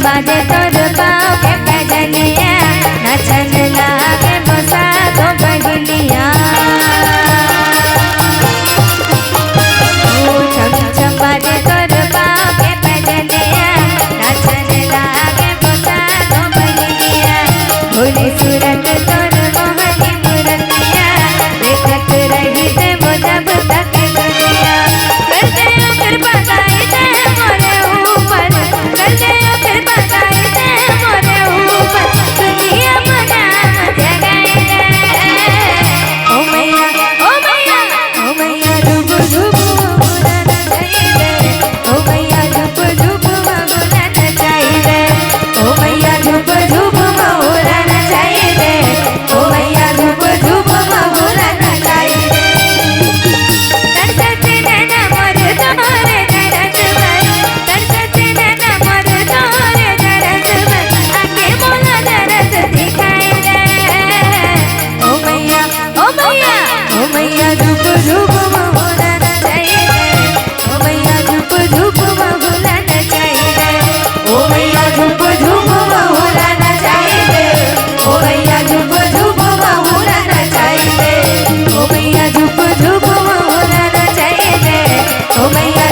बाजे तोर पाँव के पैजनिया नाचन लागे मोसा तो बहिनिया छम छम बाजे तोर पाँव के पैजनिया नाचन लागे मोसा तो बहिनिया भोली सूरत तोर मोहनी मूरतिया देखत रही ते जब तक दुनिया कर दे कृपा गाई दे मोरे ऊपर कर दे कृपा गाई दे मोरे ऊपर दुनिया बना जगाई दे ओ मैया ओ मैया ओ मैया धूप धूप मुरा नचाई दे ओ मैया धूप धूप मुरा नचाई दे ओ मैया धूप धूप मुरा नचाई दे ओ मैया धूप धूप मुरा नचाई दे तरसते नैना मोर तोरे तरस में तरसते नैना मोर तोरे तरस में आके मोला तरस दिखाई दे ओ मैया ओ मैया ओ मैया धूप धूप मोरा नचाई दे ओ मैया धूप धूप मोरा नचाई दे ओ मैया धूप धूप मोरा नचाई दे ओ मैया धूप धूप मोरा नचाई दे ओ मैया धूप धूप मोरा नचाई दे ओ मैया